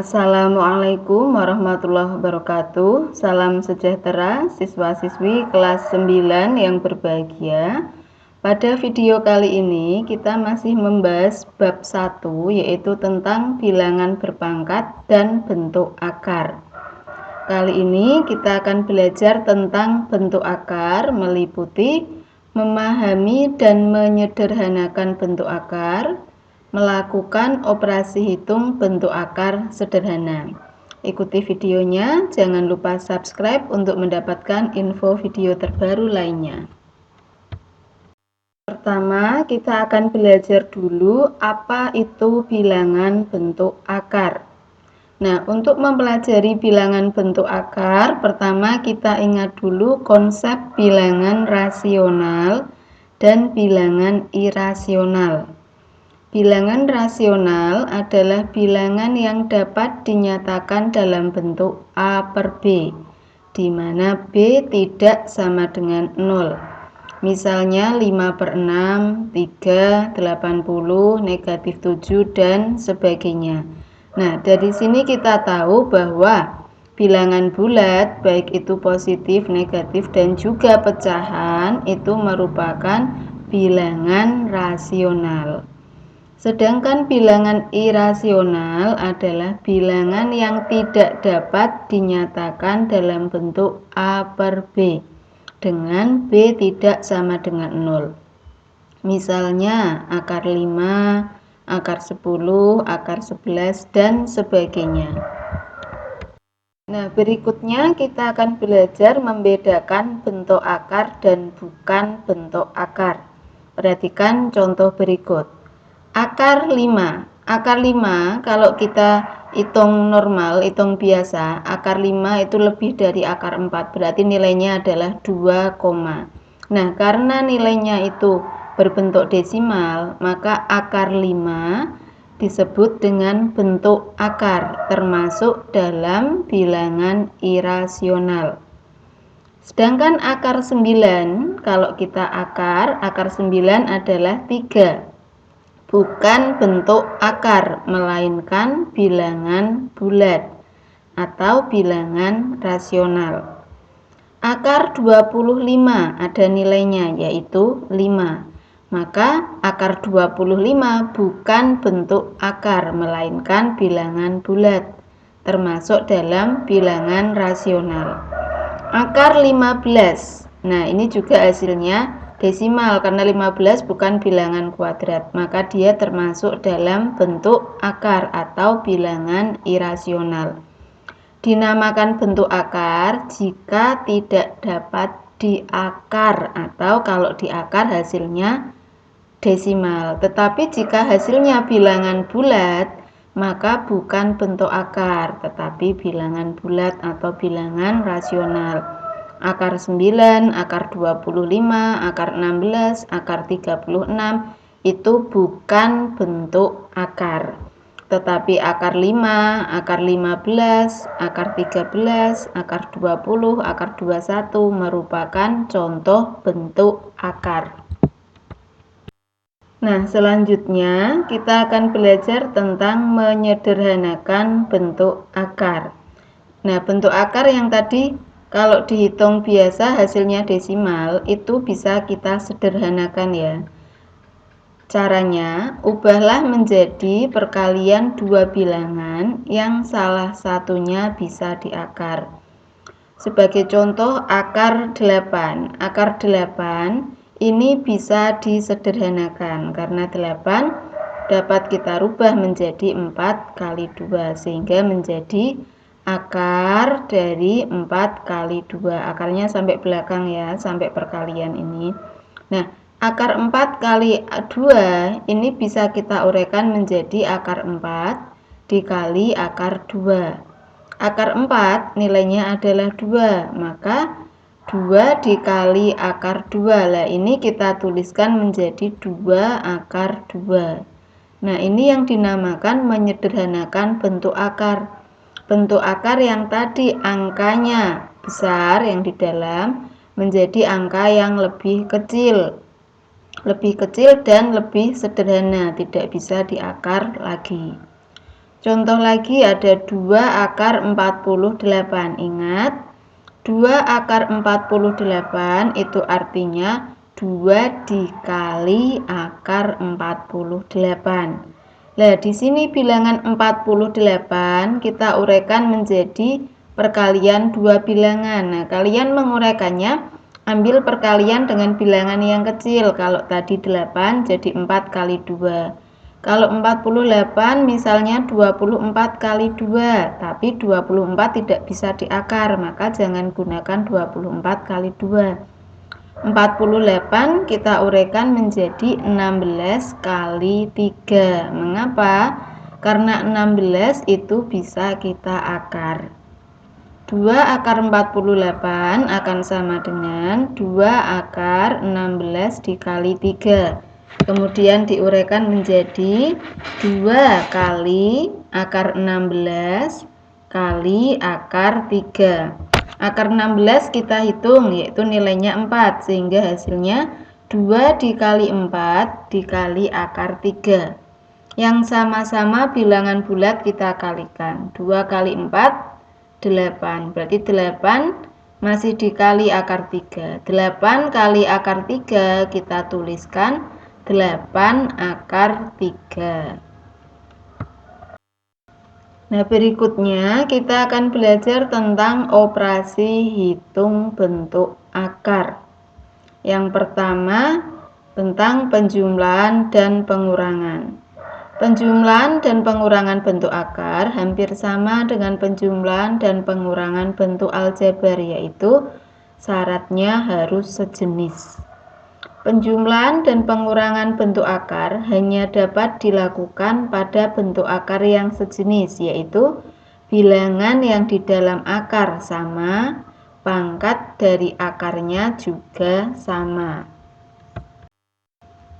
Assalamualaikum warahmatullahi wabarakatuh. Salam sejahtera siswa-siswi kelas 9 yang berbahagia. Pada video kali ini kita masih membahas bab 1, yaitu tentang bilangan berpangkat dan bentuk akar. Kali ini kita akan belajar tentang bentuk akar, meliputi memahami dan menyederhanakan bentuk akar, melakukan operasi hitung bentuk akar sederhana. Ikuti videonya, jangan lupa subscribe untuk mendapatkan info video terbaru lainnya. Pertama, kita akan belajar dulu apa itu bilangan bentuk akar. Nah, untuk mempelajari bilangan bentuk akar, pertama kita ingat dulu konsep bilangan rasional dan bilangan irasional. Bilangan rasional adalah bilangan yang dapat dinyatakan dalam bentuk A per B, di mana B tidak sama dengan 0. Misalnya 5 per 6, 3, 80, negatif 7, dan sebagainya. Nah, dari sini kita tahu bahwa bilangan bulat, baik itu positif, negatif, dan juga pecahan, itu merupakan bilangan rasional. Sedangkan bilangan irasional adalah bilangan yang tidak dapat dinyatakan dalam bentuk A per B dengan B tidak sama dengan 0. Misalnya akar 5, akar 10, akar 11, dan sebagainya. Nah, berikutnya kita akan belajar membedakan bentuk akar dan bukan bentuk akar. Perhatikan contoh berikut. Akar 5. Akar 5 kalau kita hitung normal, hitung biasa, akar 5 itu lebih dari akar 4, berarti nilainya adalah 2, nah karena nilainya itu berbentuk desimal, maka akar 5 disebut dengan bentuk akar, termasuk dalam bilangan irasional. Sedangkan akar 9, kalau kita akar 9 adalah 3. Bukan bentuk akar, melainkan bilangan bulat atau bilangan rasional. Akar 25 ada nilainya, yaitu 5. Maka akar 25 bukan bentuk akar, melainkan bilangan bulat, termasuk dalam bilangan rasional. Akar 15. Nah, ini juga hasilnya desimal karena 15 bukan bilangan kuadrat, maka dia termasuk dalam bentuk akar atau bilangan irasional. Dinamakan bentuk akar jika tidak dapat diakar atau kalau diakar hasilnya desimal. Tetapi jika hasilnya bilangan bulat, maka bukan bentuk akar, tetapi bilangan bulat atau bilangan rasional. Akar 9, akar 25, akar 16, akar 36 itu bukan bentuk akar. Tetapi akar 5, akar 15, akar 13, akar 20, akar 21 merupakan contoh bentuk akar. Nah, selanjutnya kita akan belajar tentang menyederhanakan bentuk akar. Nah, bentuk akar yang tadi kalau dihitung biasa hasilnya desimal, itu bisa kita sederhanakan ya. Caranya, ubahlah menjadi perkalian dua bilangan yang salah satunya bisa diakar. Sebagai contoh, akar 8. Akar 8 ini bisa disederhanakan karena 8 dapat kita rubah menjadi 4 kali 2 sehingga menjadi akar dari 4 kali 2. Akarnya sampai belakang ya, sampai perkalian ini. Nah, akar 4 kali 2 ini bisa kita uraikan menjadi akar 4 dikali akar 2. Akar 4 nilainya adalah 2, maka 2 dikali akar 2. Lah ini kita tuliskan menjadi 2 akar 2. Nah, ini yang dinamakan menyederhanakan bentuk akar. Bentuk akar yang tadi angkanya besar yang di dalam menjadi angka yang lebih kecil dan lebih sederhana, tidak bisa diakar lagi. Contoh lagi ada 2 akar 48. Ingat, 2 akar 48 itu artinya 2 dikali akar 48. Nah, di sini bilangan 48 kita uraikan menjadi perkalian dua bilangan. Nah, kalian menguraikannya, ambil perkalian dengan bilangan yang kecil. Kalau tadi 8 jadi 4 kali 2. Kalau 48 misalnya 24 kali 2, tapi 24 tidak bisa diakar, maka jangan gunakan 24 kali 2. 48 kita uraikan menjadi 16 kali 3. Mengapa? Karena 16 itu bisa kita akar. 2 akar 48 akan sama dengan 2 akar 16 dikali 3. Kemudian diuraikan menjadi 2 kali akar 16 kali akar 3. Akar 16 kita hitung, yaitu nilainya 4, sehingga hasilnya 2 dikali 4 dikali akar 3. Yang sama-sama bilangan bulat kita kalikan. 2 kali 4, 8. Berarti 8 masih dikali akar 3. 8 kali akar 3 kita tuliskan 8 akar 3. Nah, berikutnya kita akan belajar tentang operasi hitung bentuk akar. Yang pertama, tentang penjumlahan dan pengurangan. Penjumlahan dan pengurangan bentuk akar hampir sama dengan penjumlahan dan pengurangan bentuk aljabar, yaitu syaratnya harus sejenis. Penjumlahan dan pengurangan bentuk akar hanya dapat dilakukan pada bentuk akar yang sejenis, yaitu bilangan yang di dalam akar sama, pangkat dari akarnya juga sama.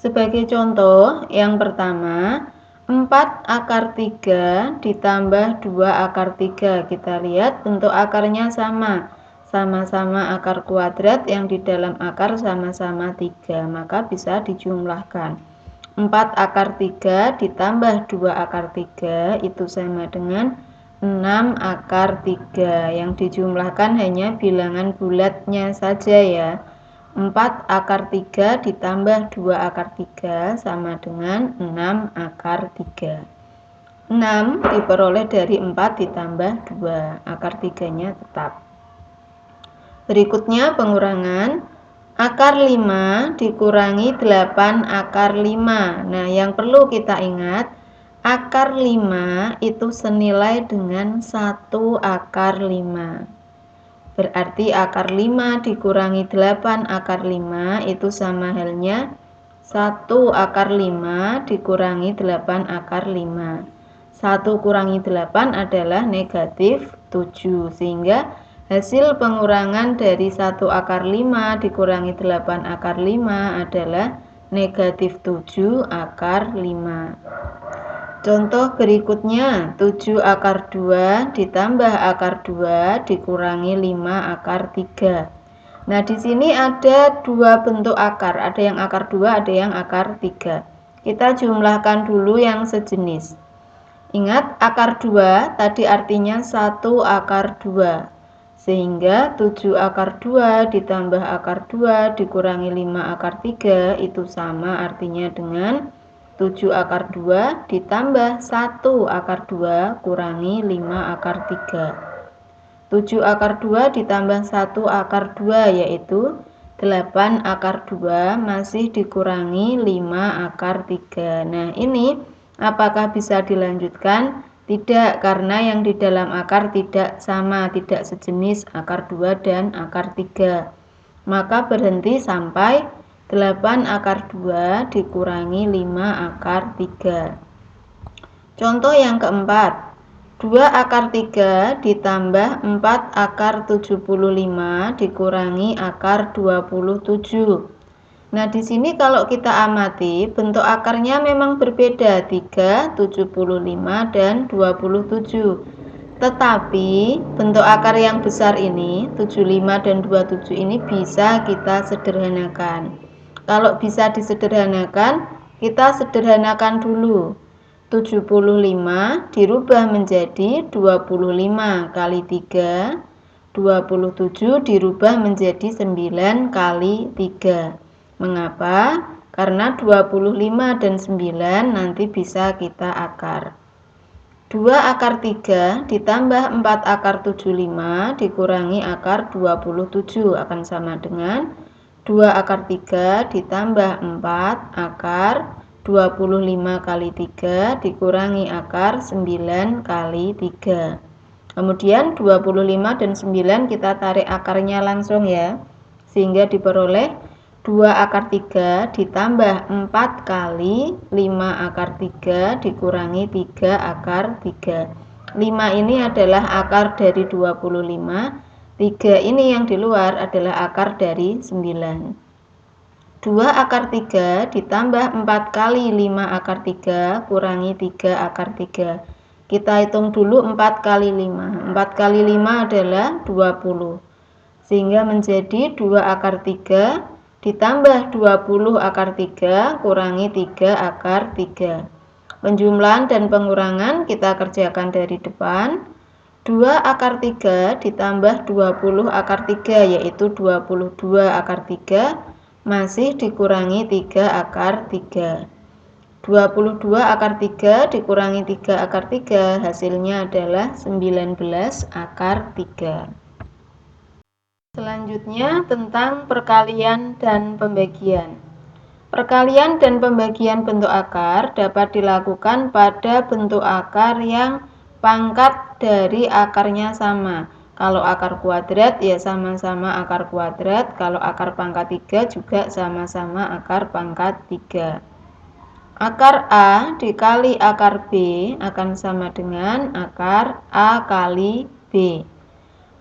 Sebagai contoh, yang pertama, 4 akar 3 ditambah 2 akar 3. Kita lihat bentuk akarnya sama. Sama-sama akar kuadrat yang di dalam akar sama-sama 3, maka bisa dijumlahkan. 4 akar 3 ditambah 2 akar 3 itu sama dengan 6 akar 3. Yang dijumlahkan hanya bilangan bulatnya saja ya. 4 akar 3 ditambah 2 akar 3 sama dengan 6 akar 3. 6 diperoleh dari 4 ditambah 2, akar 3-nya tetap. Berikutnya pengurangan, akar 5 dikurangi 8 akar 5. Nah, yang perlu kita ingat, akar 5 itu senilai dengan 1 akar 5. Berarti akar 5 dikurangi 8 akar 5 itu sama halnya 1 akar 5 dikurangi 8 akar 5. 1 kurangi 8 adalah negatif 7, sehingga hasil pengurangan dari 1 akar 5 dikurangi 8 akar 5 adalah negatif 7 akar 5. Contoh berikutnya, 7 akar 2 ditambah akar 2 dikurangi 5 akar 3. Nah, di sini ada dua bentuk akar, ada yang akar 2, ada yang akar 3. Kita jumlahkan dulu yang sejenis. Ingat, akar 2 tadi artinya 1 akar 2. Sehingga 7 akar 2 ditambah akar 2 dikurangi 5 akar 3 itu sama artinya dengan 7 akar 2 ditambah 1 akar 2 kurangi 5 akar 3. 7 akar 2 ditambah 1 akar 2 yaitu 8 akar 2 masih dikurangi 5 akar 3. Nah, ini apakah bisa dilanjutkan? Tidak, karena yang di dalam akar tidak sama, tidak sejenis akar 2 dan akar 3. Maka berhenti sampai 8 akar 2 dikurangi 5 akar 3. Contoh yang keempat, 2 akar 3 ditambah 4 akar 75 dikurangi akar 27. Nah, di sini kalau kita amati, bentuk akarnya memang berbeda, 3, 75, dan 27. Tetapi, bentuk akar yang besar ini, 75 dan 27 ini bisa kita sederhanakan. Kalau bisa disederhanakan, kita sederhanakan dulu. 75 dirubah menjadi 25 kali 3, 27 dirubah menjadi 9 kali 3. Mengapa? Karena 25 dan 9 nanti bisa kita akar. 2 akar 3 ditambah 4 akar 75 dikurangi akar 27 akan sama dengan 2 akar 3 ditambah 4 akar 25 kali 3 dikurangi akar 9 kali 3. Kemudian 25 dan 9 kita tarik akarnya langsung ya. Sehingga diperoleh 2 akar 3 ditambah 4 kali 5 akar 3 dikurangi 3 akar 3. 5 ini adalah akar dari 25. 3 ini yang di luar adalah akar dari 9. 2 akar 3 ditambah 4 kali 5 akar 3 kurangi 3 akar 3. Kita hitung dulu 4 kali 5. 4 kali 5 adalah 20. Sehingga menjadi 2 akar 3 ditambah 20 akar 3 kurangi 3 akar 3. Penjumlahan dan pengurangan kita kerjakan dari depan. 2 akar 3 ditambah 20 akar 3 yaitu 22 akar 3 masih dikurangi 3 akar 3. 22 akar 3 dikurangi 3 akar 3 hasilnya adalah 19 akar 3. Selanjutnya tentang perkalian dan pembagian. Perkalian dan pembagian bentuk akar dapat dilakukan pada bentuk akar yang pangkat dari akarnya sama. Kalau akar kuadrat ya sama-sama akar kuadrat, kalau akar pangkat 3 juga sama-sama akar pangkat 3. Akar A dikali akar B akan sama dengan akar A kali B.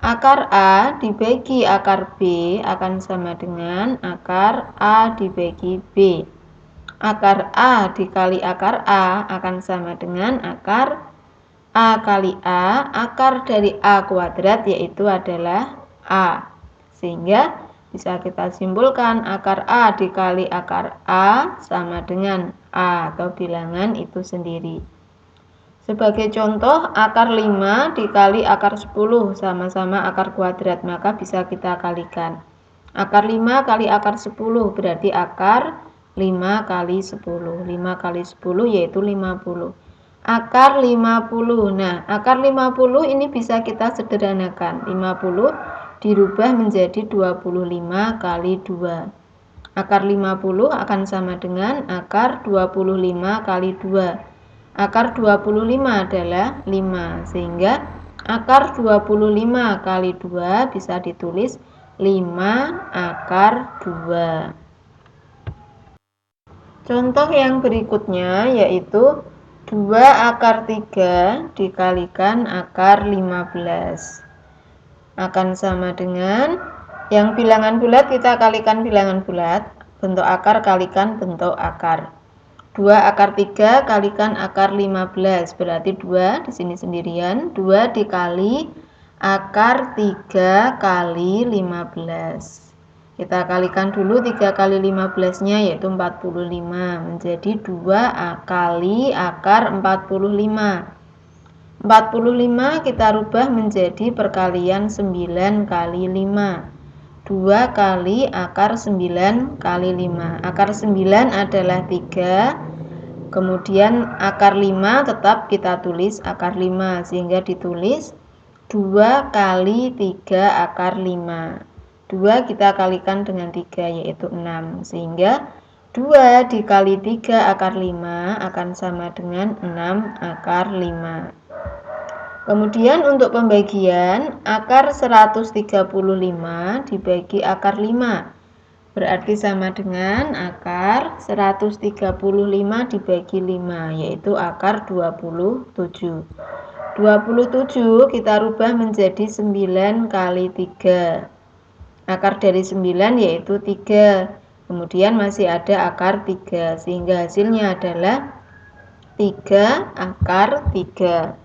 Akar A dibagi akar B akan sama dengan akar A dibagi B. Akar A dikali akar A akan sama dengan akar A kali A, akar dari A kuadrat yaitu adalah A. Sehingga bisa kita simpulkan akar A dikali akar A sama dengan A atau bilangan itu sendiri. Sebagai contoh, akar 5 dikali akar 10 sama-sama akar kuadrat, maka bisa kita kalikan. Akar 5 kali akar 10 berarti akar 5 kali 10. 5 kali 10 yaitu 50. Akar 50. Nah, akar 50 ini bisa kita sederhanakan. 50 dirubah menjadi 25 kali 2. Akar 50 akan sama dengan akar 25 kali 2. Akar 25 adalah 5. Sehingga akar 25 kali 2 bisa ditulis 5 akar 2. Contoh yang berikutnya yaitu 2 akar 3 dikalikan akar 15 akan sama dengan yang bilangan bulat kita kalikan bilangan bulat, bentuk akar kalikan bentuk akar. 2 akar 3 kalikan akar 15 berarti 2 di sini sendirian, 2 dikali akar 3 kali 15. Kita kalikan dulu 3 kali 15-nya yaitu 45 menjadi 2 kali akar 45. 45 kita rubah menjadi perkalian 9 kali 5. 2 kali akar 9 kali 5. Akar 9 adalah 3. Kemudian akar 5 tetap kita tulis akar 5 sehingga ditulis 2 kali 3 akar 5. 2 kita kalikan dengan 3 yaitu 6. Sehingga 2 dikali 3 akar 5 akan sama dengan 6 akar 5. Kemudian untuk pembagian akar 135 dibagi akar 5. Berarti sama dengan akar 135 dibagi 5 yaitu akar 27. 27 kita rubah menjadi 9 kali 3. Akar dari 9 yaitu 3. Kemudian masih ada akar 3 sehingga hasilnya adalah 3 akar 3.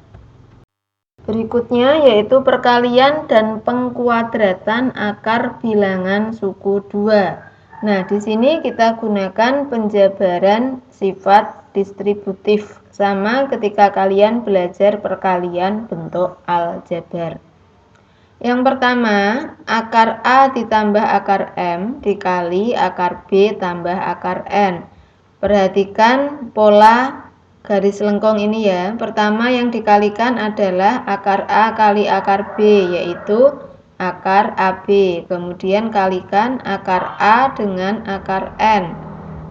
Berikutnya yaitu perkalian dan pengkuadratan akar bilangan suku 2. Nah, di sini kita gunakan penjabaran sifat distributif, sama ketika kalian belajar perkalian bentuk aljabar. Yang pertama, akar A ditambah akar M dikali akar B tambah akar N. Perhatikan pola garis lengkung ini ya. Pertama yang dikalikan adalah akar A kali akar B, yaitu akar AB. Kemudian kalikan akar A dengan akar N,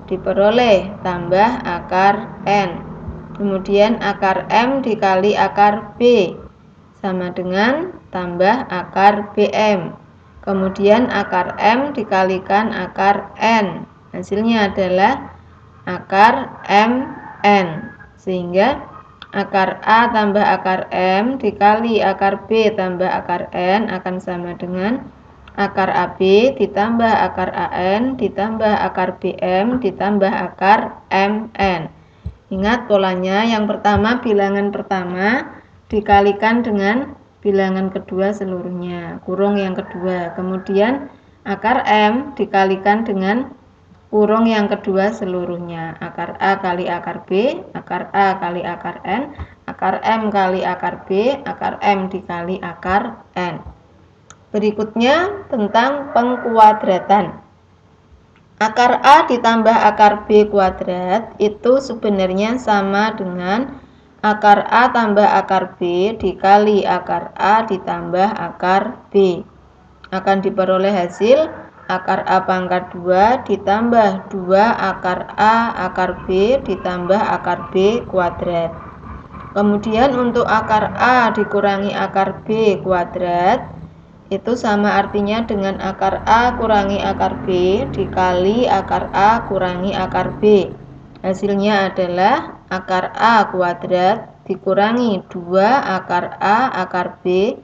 diperoleh tambah akar N. Kemudian akar M dikali akar B sama dengan tambah akar BM. Kemudian akar M dikalikan akar N, hasilnya adalah akar MN. Sehingga akar A tambah akar M dikali akar B tambah akar N akan sama dengan akar AB ditambah akar AN ditambah akar BM ditambah akar MN. Ingat polanya, yang pertama bilangan pertama dikalikan dengan bilangan kedua seluruhnya, kurung yang kedua. Kemudian akar M dikalikan dengan kurung yang kedua seluruhnya. Akar A kali akar B, akar A kali akar N, akar M kali akar B, akar M dikali akar N. Berikutnya tentang pengkuadratan. Akar A ditambah akar B kuadrat itu sebenarnya sama dengan akar A tambah akar B dikali akar A ditambah akar B. Akan diperoleh hasil akar A pangkat 2 ditambah 2 akar A akar B ditambah akar B kuadrat. Kemudian untuk akar A dikurangi akar B kuadrat itu sama artinya dengan akar A kurangi akar B dikali akar A kurangi akar B. Hasilnya adalah akar A kuadrat dikurangi 2 akar A akar B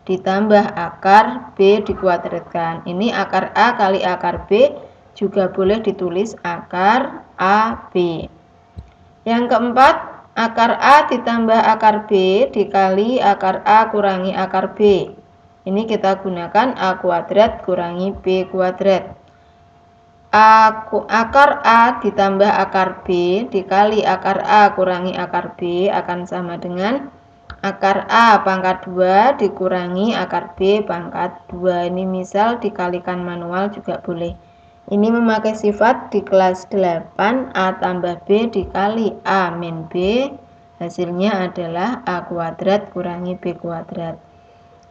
ditambah akar B dikuadratkan. Ini akar A kali akar B, juga boleh ditulis akar AB. Yang keempat, akar A ditambah akar B dikali akar A kurangi akar B. Ini kita gunakan A kuadrat kurangi B kuadrat. Akar A ditambah akar B dikali akar A kurangi akar B akan sama dengan akar A pangkat 2 dikurangi akar B pangkat 2. Ini misal dikalikan manual juga boleh. Ini memakai sifat di kelas 8, A tambah B dikali A min B. Hasilnya adalah A kuadrat kurangi B kuadrat.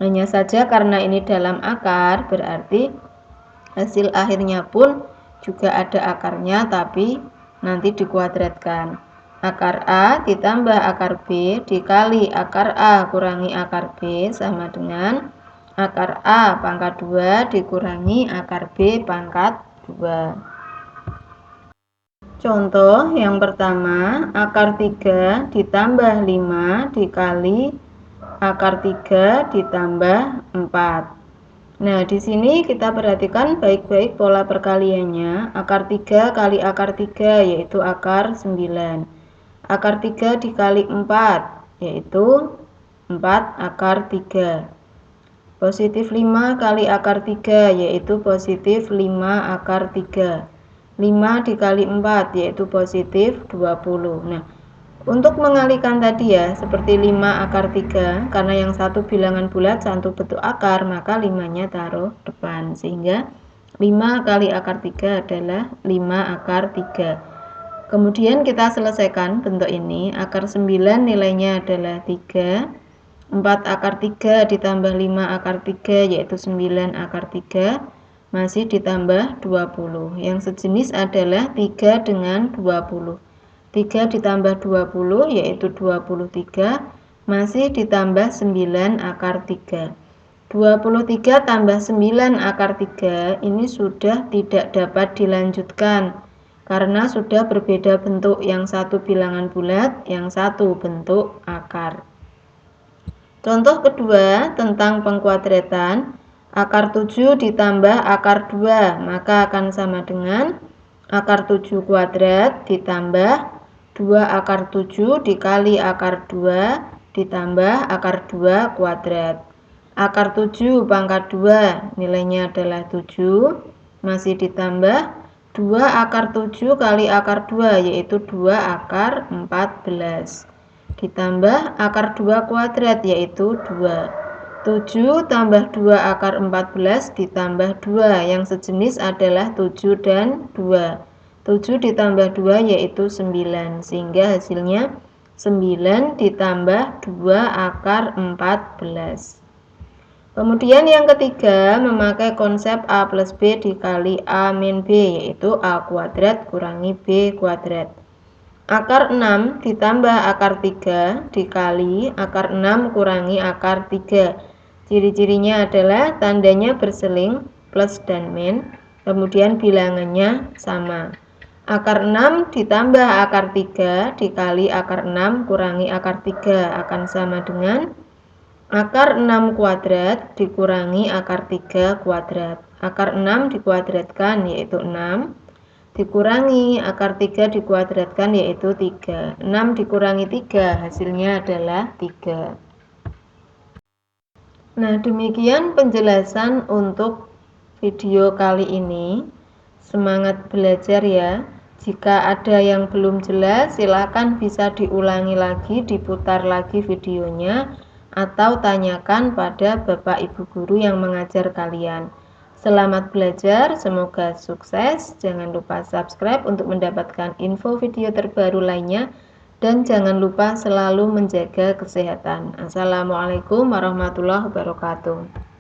Hanya saja karena ini dalam akar, berarti hasil akhirnya pun juga ada akarnya, tapi nanti dikuadratkan. Akar A ditambah akar B dikali akar A kurangi akar B sama dengan akar A pangkat 2 dikurangi akar B pangkat 2. Contoh yang pertama, akar 3 ditambah 5 dikali akar 3 ditambah 4. Nah, di sini kita perhatikan baik-baik pola perkaliannya. Akar 3 kali akar 3 yaitu akar 9. Akar 3 dikali 4 yaitu 4 akar 3. Positif 5 kali akar 3 yaitu positif 5 akar 3. 5 dikali 4 yaitu positif 20. Nah, untuk mengalikan tadi ya, seperti 5 akar 3, karena yang satu bilangan bulat, satu bentuk akar, maka 5-nya taruh depan. Sehingga 5 kali akar 3 adalah 5 akar 3. Kemudian kita selesaikan bentuk ini. Akar 9 nilainya adalah 3. 4 akar 3 ditambah 5 akar 3 yaitu 9 akar 3. Masih ditambah 20. Yang sejenis adalah 3 dengan 20. 3 ditambah 20 yaitu 23, masih ditambah 9 akar 3. 23 tambah 9 akar 3 ini sudah tidak dapat dilanjutkan karena sudah berbeda bentuk, yang satu bilangan bulat, yang satu bentuk akar. Contoh kedua tentang pengkuadratan, akar 7 ditambah akar 2 maka akan sama dengan akar 7 kuadrat ditambah 2 akar 7 dikali akar 2 ditambah akar 2 kuadrat. Akar 7 pangkat 2 nilainya adalah 7, masih ditambah 2 akar 7 kali akar 2 yaitu 2 akar 14. Ditambah akar 2 kuadrat yaitu 2. 7 tambah 2 akar 14 ditambah 2 yang sejenis adalah 7 dan 2. 7 ditambah 2 yaitu 9, sehingga hasilnya 9 ditambah 2 akar 14. Kemudian yang ketiga, memakai konsep A plus B dikali A min B, yaitu A kuadrat kurangi B kuadrat. Akar 6 ditambah akar 3 dikali akar 6 kurangi akar 3. Ciri-cirinya adalah tandanya berseling, plus dan min, kemudian bilangannya sama. Akar 6 ditambah akar 3 dikali akar 6 kurangi akar 3 akan sama dengan akar 6 kuadrat dikurangi akar 3 kuadrat. Akar 6 dikuadratkan yaitu 6, dikurangi akar 3 dikuadratkan yaitu 3. 6 dikurangi 3 hasilnya adalah 3. Nah, demikian penjelasan untuk video kali ini. Semangat belajar ya. Jika ada yang belum jelas, silakan bisa diulangi lagi, diputar lagi videonya, atau tanyakan pada Bapak Ibu Guru yang mengajar kalian. Selamat belajar, semoga sukses. Jangan lupa subscribe untuk mendapatkan info video terbaru lainnya. Dan jangan lupa selalu menjaga kesehatan. Assalamualaikum warahmatullahi wabarakatuh.